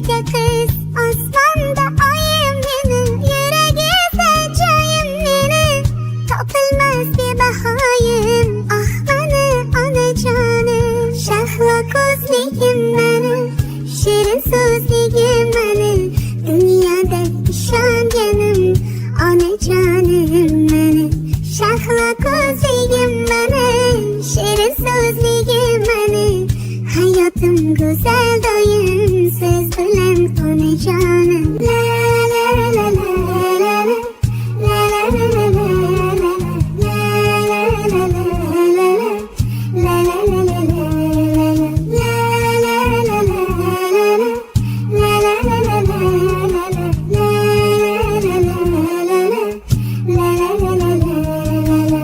özge kız Osman'da ayım benim Yüreği seveceğim benim Topulmaz bir bahayım Ah bana ana canım Şahla gözlüğüm benim Şirin sözlüğüm benim Dünyada işangenim Ana canım benim Şahla gözlüğüm benim Şirin sözlüğüm benim Hayatım güzel doyum Söz bilen ana canım La la la la la La la la la la La la la la la La la la la la La la la la la La la la la la La la la la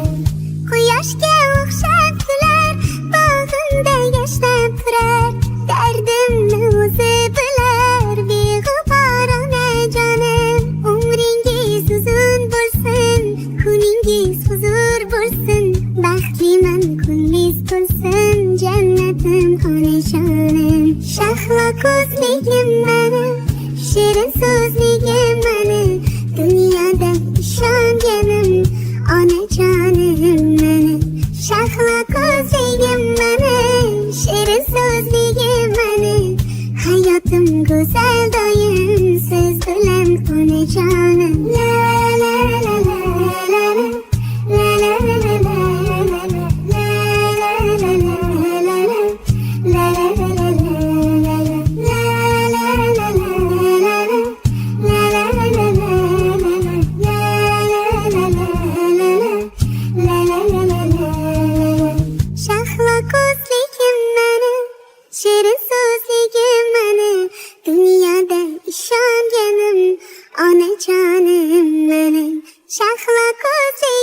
Quyoshga o'xshab kular Bog'imda yashnab turar Dardimni o'zi bilar Beg'ubor onajonim Umringiz uzun bo'lsin Kuningiz huzur bo'lsin Baxtliman kunliz to'lsin Jannatim onajonim Shahlo ko'zligim mening Shirin so'zligim mening Dunyoda ishonganim Onajonim mening Shahlo ko'zligim mening Shirin so'zligim mening Hayotim go'zal doim Siz bilan onajonim La la la la la La la la la la La la la la la La la la la la La la la la la La la la la la La la la la Shahlo ko'zligim mening Shirin so'zligim mening Dunyoda ishonganim Onajonim mening Shahlo ko'zligim